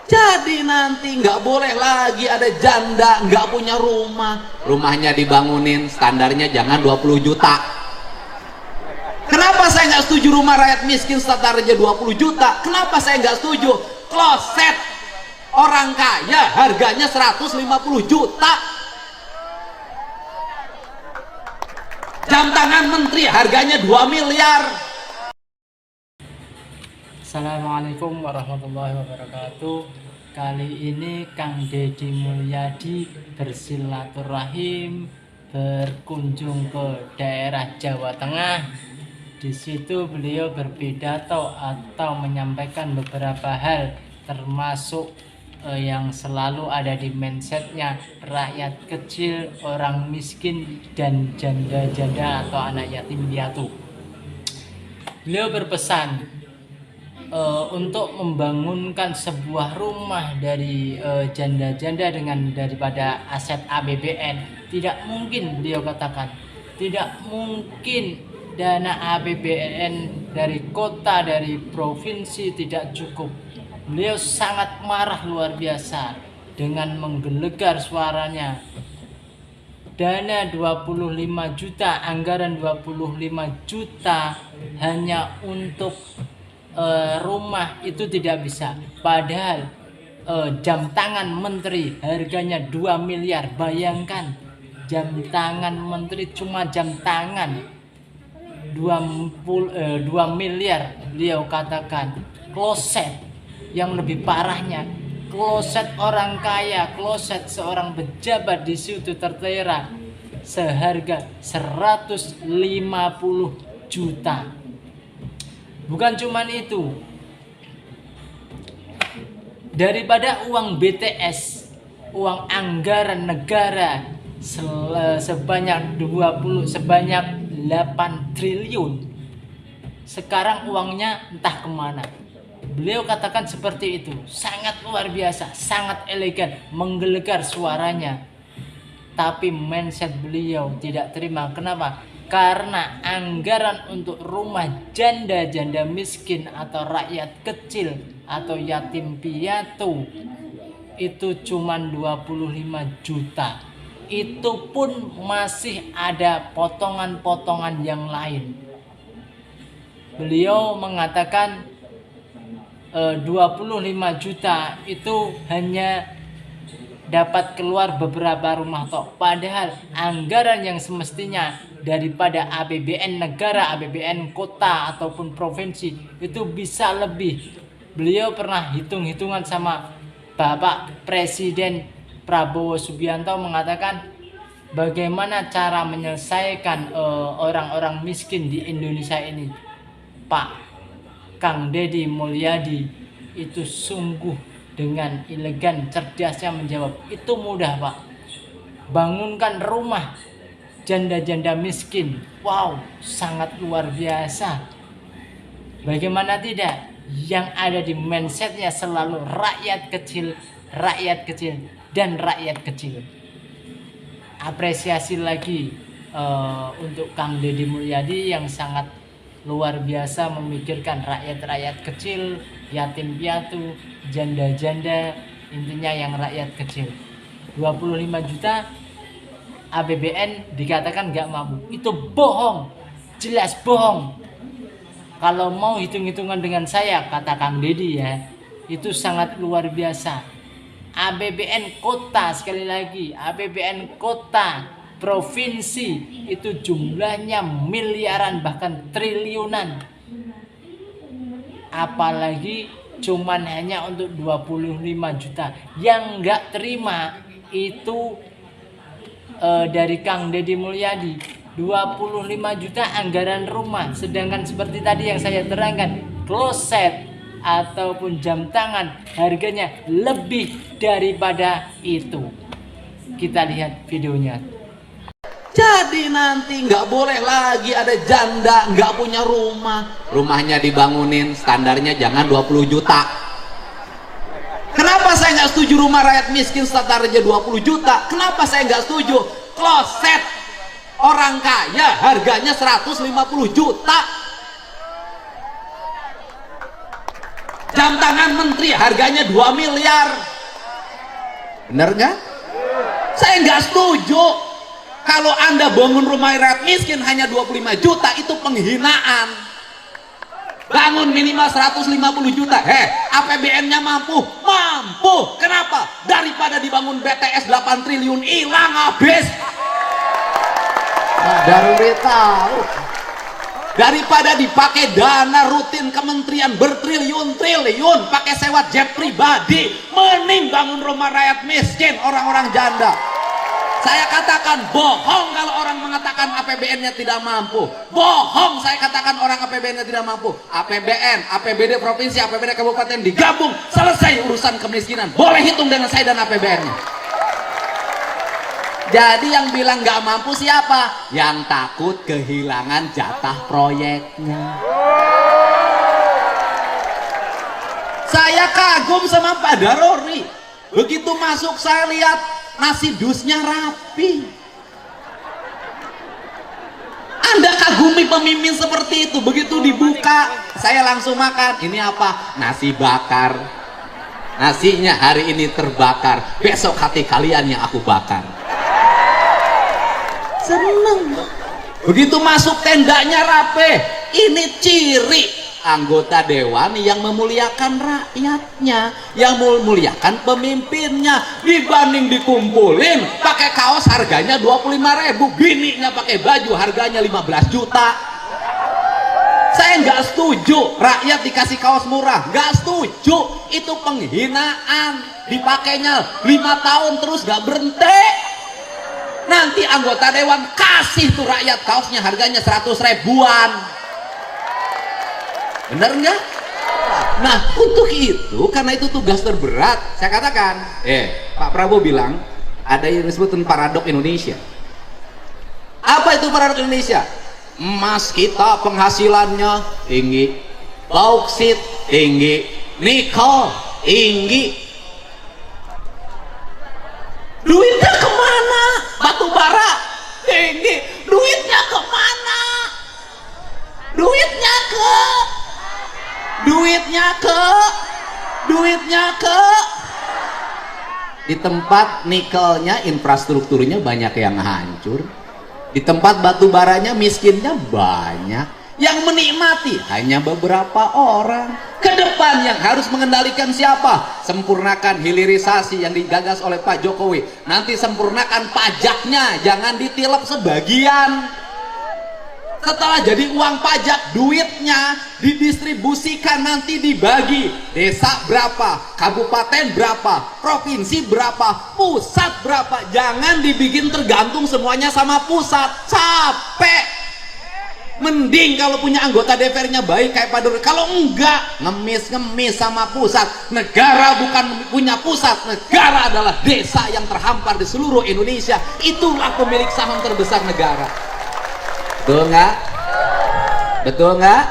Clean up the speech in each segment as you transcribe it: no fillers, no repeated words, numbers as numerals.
Jadi nanti nggak boleh lagi ada janda nggak punya rumah, rumahnya dibangunin, standarnya jangan 20 juta. Kenapa saya nggak setuju rumah rakyat miskin standarnya 20 juta? Kenapa saya nggak setuju kloset orang kaya harganya 150 juta? Jam tangan menteri harganya 2 miliar. Assalamualaikum warahmatullahi wabarakatuh. Kali ini Kang Deddy Mulyadi bersilaturahim berkunjung ke daerah Jawa Tengah. Di situ beliau berpidato atau menyampaikan beberapa hal, termasuk yang selalu ada di mindsetnya rakyat kecil, orang miskin, dan janda-janda atau anak yatim piatu. Beliau berpesan untuk membangunkan sebuah rumah dari janda-janda dengan daripada aset APBN. Tidak mungkin, beliau katakan, tidak mungkin dana APBN dari kota, dari provinsi tidak cukup. Beliau sangat marah luar biasa dengan menggelegar suaranya. Dana 25 juta, anggaran 25 juta hanya untuk rumah itu tidak bisa. Padahal jam tangan menteri harganya 2 miliar. Bayangkan, jam tangan menteri cuma jam tangan 2 miliar. Beliau katakan kloset, yang lebih parahnya kloset orang kaya, kloset seorang pejabat di situ tertera seharga 150 juta. Bukan cuman itu, daripada uang BTS, uang anggaran negara sebanyak 8 triliun, sekarang uangnya entah kemana. Beliau katakan seperti itu, sangat luar biasa, sangat elegan, menggelegar suaranya. Tapi mindset beliau tidak terima. Kenapa? Karena anggaran untuk rumah janda-janda miskin atau rakyat kecil atau yatim piatu itu cuma 25 juta. Itu pun masih ada potongan-potongan yang lain. Beliau mengatakan 25 juta itu hanya dapat keluar beberapa rumah tok. Padahal anggaran yang semestinya daripada APBN negara, APBN kota ataupun provinsi itu bisa lebih. Beliau pernah hitung-hitungan sama Bapak Presiden Prabowo Subianto, mengatakan bagaimana cara menyelesaikan orang-orang miskin di Indonesia ini. Pak Kang Deddy Mulyadi itu sungguh dengan elegan cerdasnya menjawab, itu mudah Pak, bangunkan rumah janda-janda miskin. Wow, sangat luar biasa. Bagaimana tidak, yang ada di mindsetnya selalu rakyat kecil, dan rakyat kecil. Apresiasi lagi untuk Kang Deddy Mulyadi yang sangat luar biasa memikirkan rakyat-rakyat kecil, yatim piatu, janda-janda, intinya yang rakyat kecil. 25 juta APBN dikatakan nggak mampu, itu bohong, jelas bohong. Kalau mau hitung-hitungan dengan saya, kata Kang Deddy ya, itu sangat luar biasa. APBN kota, sekali lagi, APBN kota, provinsi itu jumlahnya miliaran bahkan triliunan. Apalagi cuman hanya untuk 25 juta. Yang nggak terima itu dari Kang Deddy Mulyadi 25 juta anggaran rumah, sedangkan seperti tadi yang saya terangkan, kloset ataupun jam tangan harganya lebih daripada itu. Kita lihat videonya. Jadi nanti nggak boleh lagi ada janda nggak punya rumah, rumahnya dibangunin, standarnya jangan 20 juta. Kenapa saya nggak setuju rumah rakyat miskin standarnya 20 juta? Kenapa saya nggak setuju kloset orang kaya harganya 150 juta? Jam tangan menteri harganya 2 miliar. Bener nggak? Saya nggak setuju. Kalau Anda bangun rumah rakyat miskin hanya 25 juta, itu penghinaan. Bangun minimal 150 juta. APBN-nya mampu? Mampu. Kenapa? Daripada dibangun BTS 8 triliun hilang habis. Daruri tahu. Daripada dipakai dana rutin kementerian bertriliun-triliun pakai sewa jet pribadi, mending bangun rumah rakyat miskin, orang-orang janda. Saya katakan bohong kalau orang mengatakan APBN-nya tidak mampu. Bohong saya katakan orang APBN-nya tidak mampu. APBN, APBD provinsi, APBD kabupaten digabung, selesai urusan kemiskinan. Boleh hitung dengan saya dan APBN-nya. Jadi yang bilang nggak mampu siapa? Yang takut kehilangan jatah proyeknya. Saya kagum sama Pak Daruri. Begitu masuk saya lihat nasi dusnya rapi. Anda kagumi pemimpin seperti itu. Begitu dibuka, saya langsung makan. Ini apa? Nasi bakar. Nasinya hari ini terbakar. Besok hati kalian yang aku bakar. Seneng. Begitu masuk tendanya rapi. Ini ciri anggota dewan yang memuliakan rakyatnya, yang memuliakan pemimpinnya. Dibanding dikumpulin pakai kaos harganya 25.000, bininya pakai baju harganya 15 juta. Saya nggak setuju rakyat dikasih kaos murah, nggak setuju. Itu penghinaan. Dipakainya 5 tahun terus nggak berhenti. Nanti anggota dewan kasih tuh rakyat kaosnya harganya 100 ribuan. Bener nggak? Nah untuk itu, karena itu tugas terberat, saya katakan, Pak Prabowo bilang ada yang disebut paradok Indonesia. Apa itu paradok Indonesia? Emas kita penghasilannya tinggi, bauksit tinggi, nikel tinggi, duitnya kemana? Batu bara tinggi, duitnya kemana? Duitnya ke di tempat nikelnya, infrastrukturnya banyak yang hancur. Di tempat batu baranya miskinnya banyak. Yang menikmati hanya beberapa orang. Ke depan yang harus mengendalikan siapa? Sempurnakan hilirisasi yang digagas oleh Pak Jokowi. Nanti sempurnakan pajaknya, jangan ditilep sebagian. Setelah jadi uang pajak, duitnya didistribusikan, nanti dibagi. Desa berapa, kabupaten berapa, provinsi berapa, pusat berapa. Jangan dibikin tergantung semuanya sama pusat. Capek. Mending kalau punya anggota DPR-nya baik kayak Pak Daruri. Kalau enggak, ngemis-ngemis sama pusat. Negara bukan punya pusat, negara adalah desa yang terhampar di seluruh Indonesia. Itulah pemilik saham terbesar negara. Betul nggak? Betul nggak?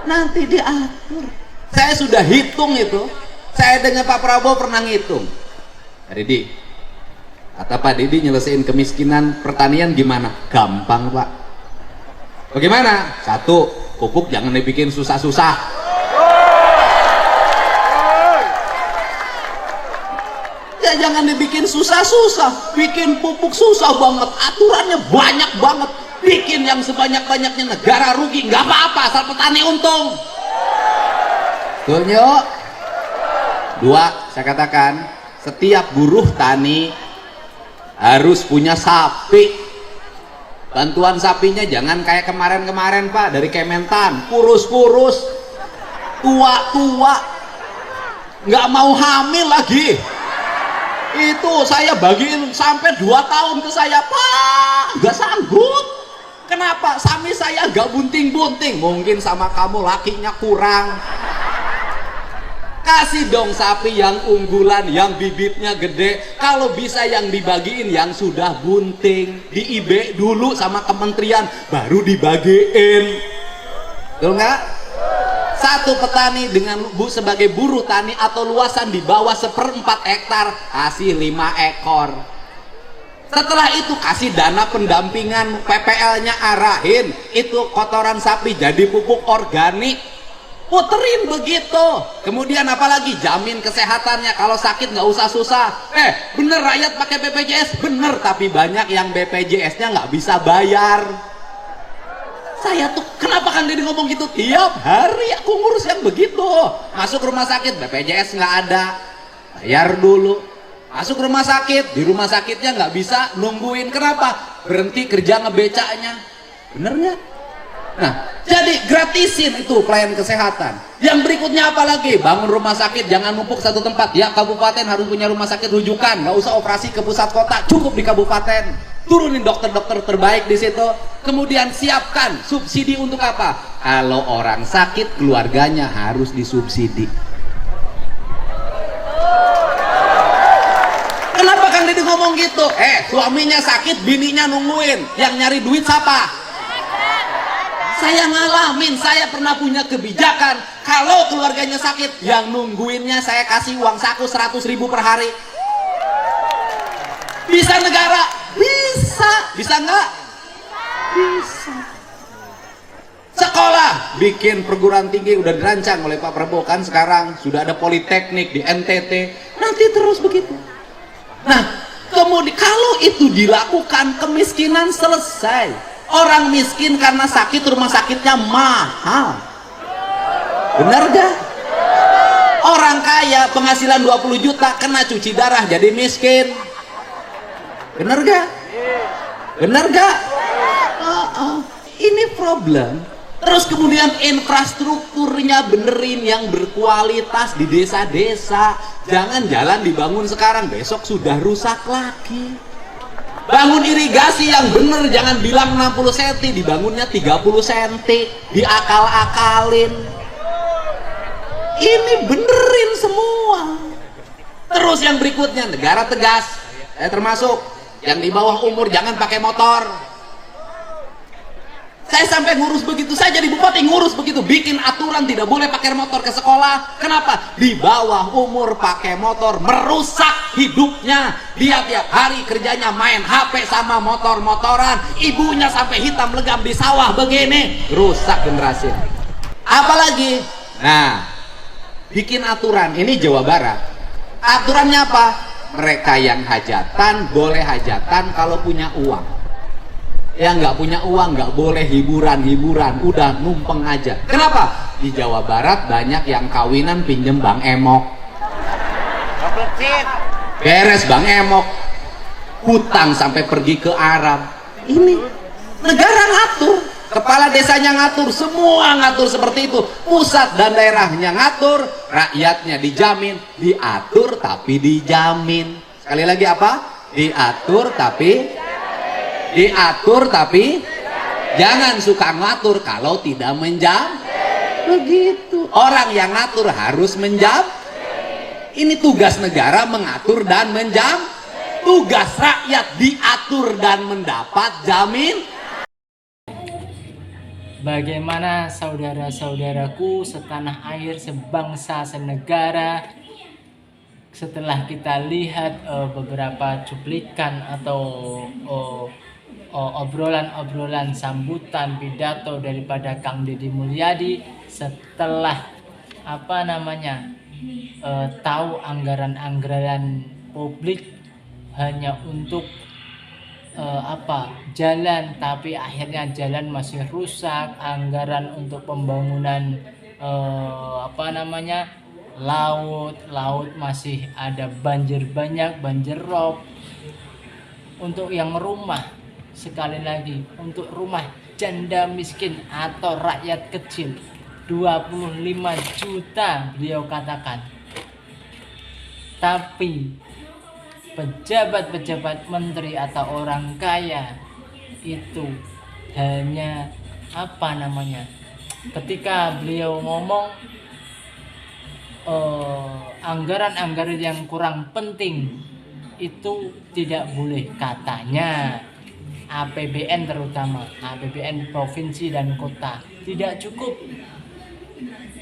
Nanti diatur. Saya sudah hitung itu. Saya dengan Pak Prabowo pernah ngitung. Pak Didi, kata Pak Didi, nyelesain kemiskinan pertanian gimana? Gampang Pak. Bagaimana? 1, pupuk jangan dibikin susah-susah. Ya jangan dibikin susah-susah. Bikin pupuk susah banget, aturannya banyak banget. Bikin yang sebanyak-banyaknya, negara rugi, nggak apa-apa asal petani untung. Betul yuk? 2, saya katakan setiap buruh tani harus punya sapi. Bantuan sapinya jangan kayak kemarin-kemarin Pak, dari Kementan, kurus-kurus, tua-tua, nggak mau hamil lagi. Itu saya bagiin sampai 2 tahun ke saya, Pak, nggak sanggup. Kenapa? Sapi saya nggak bunting-bunting. Mungkin sama kamu lakinya kurang. Kasih dong sapi yang unggulan, yang bibitnya gede. Kalau bisa yang dibagiin yang sudah bunting, di IB dulu sama kementerian, baru dibagiin. Betul nggak? Satu petani dengan sebagai buruh tani atau luasan di bawah 1/4 hektar, kasih 5 ekor. Setelah itu kasih dana pendampingan, PPL-nya arahin, itu kotoran sapi jadi pupuk organik. puterin begitu. Kemudian apalagi jamin kesehatannya, kalau sakit nggak usah susah. Bener rakyat pakai BPJS, bener, tapi banyak yang BPJS-nya nggak bisa bayar. Saya tuh kenapa Kang Deddy ngomong gitu? Tiap hari aku ngurus yang begitu. Masuk rumah sakit BPJS nggak ada, bayar dulu. Masuk rumah sakit, di rumah sakitnya nggak bisa nungguin. Kenapa? Berhenti kerja ngebecanya. Bener nggak? Nah, jadi gratisin itu pelayanan kesehatan. Yang berikutnya apa lagi? Bangun rumah sakit, jangan numpuk satu tempat. Ya, kabupaten harus punya rumah sakit rujukan, nggak usah operasi ke pusat kota, cukup di kabupaten. Turunin dokter-dokter terbaik di situ. Kemudian siapkan subsidi untuk apa? Kalau orang sakit, keluarganya harus disubsidi. Kenapa Kang Deddy ngomong gitu? Suaminya sakit, bininya nungguin. Yang nyari duit siapa? Saya ngalamin, saya pernah punya kebijakan. Kalau keluarganya sakit, yang nungguinnya saya kasih uang saku 100.000 per hari. Bisa negara? Bisa. Bisa nggak? Bisa. Sekolah, bikin perguruan tinggi udah dirancang oleh Pak Prabowo kan, sekarang sudah ada politeknik di NTT. Nanti terus begitu. Nah, kemudian kalau itu dilakukan, kemiskinan selesai. Orang miskin karena sakit, rumah sakitnya mahal. Benar gak? Orang kaya penghasilan 20 juta kena cuci darah jadi miskin. Benar gak? Benar gak? Ini problem. Terus kemudian infrastrukturnya benerin yang berkualitas di desa-desa. Jangan jalan dibangun sekarang, besok sudah rusak lagi. Bangun irigasi yang bener, jangan bilang 60 cm, dibangunnya 30 cm, diakal-akalin. Ini benerin semua. Terus yang berikutnya, negara tegas, termasuk yang di bawah umur jangan pakai motor. Saya sampai ngurus begitu, saya jadi bupati ngurus begitu, bikin aturan tidak boleh pakai motor ke sekolah. Kenapa? Di bawah umur pakai motor merusak hidupnya. Dia tiap hari kerjanya main HP sama motor-motoran, ibunya sampai hitam legam di sawah begini, rusak generasi. Apalagi, nah, bikin aturan, ini Jawa Barat. Aturannya apa? Mereka yang hajatan boleh hajatan kalau punya uang. Yang nggak punya uang nggak boleh hiburan-hiburan, udah numpeng aja. Kenapa? Di Jawa Barat banyak yang kawinan pinjem Bang Emok. Beres Bang Emok, hutang sampai pergi ke Arab. Ini negara ngatur, kepala desanya ngatur, semua ngatur seperti itu. Pusat dan daerahnya ngatur, rakyatnya dijamin, diatur tapi dijamin. Sekali lagi apa? Diatur tapi jangan suka ngatur kalau tidak menjam. Begitu. Orang yang ngatur harus menjam. Ini tugas negara mengatur dan menjam. Tugas rakyat diatur dan mendapat jamin. Bagaimana saudara-saudaraku setanah air, sebangsa, senegara, setelah kita lihat beberapa cuplikan atau obrolan-obrolan sambutan pidato daripada Kang Deddy Mulyadi setelah tahu anggaran-anggaran publik hanya untuk jalan, tapi akhirnya jalan masih rusak, anggaran untuk pembangunan laut masih ada banjir banyak, banjir rob. Untuk yang rumah, sekali lagi, untuk rumah janda miskin atau rakyat kecil 25 juta beliau katakan. Tapi pejabat-pejabat menteri atau orang kaya itu hanya ketika beliau ngomong anggaran-anggaran yang kurang penting itu tidak boleh, katanya. APBN terutama APBN provinsi dan kota tidak cukup.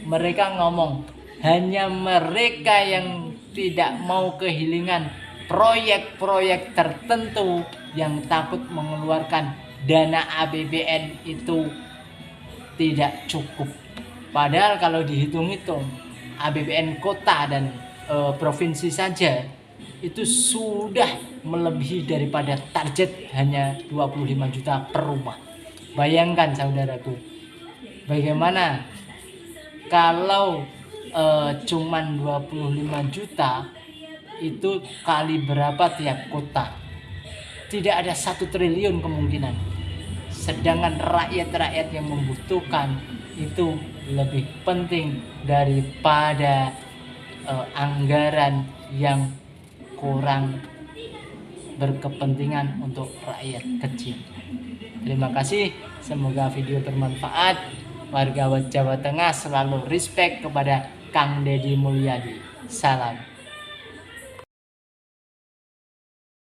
Mereka ngomong hanya mereka yang tidak mau kehilangan proyek-proyek tertentu yang takut mengeluarkan dana APBN itu tidak cukup. Padahal kalau dihitung-hitung APBN kota dan provinsi saja itu sudah melebihi daripada target hanya 25 juta per rumah. Bayangkan saudaraku, bagaimana kalau cuman 25 juta itu kali berapa tiap kota? Tidak ada 1 triliun kemungkinan. Sedangkan rakyat-rakyat yang membutuhkan itu lebih penting daripada anggaran yang kurang berkepentingan untuk rakyat kecil. Terima kasih, semoga video bermanfaat. Warga Jawa Tengah selalu respect kepada Kang Deddy Mulyadi. Salam.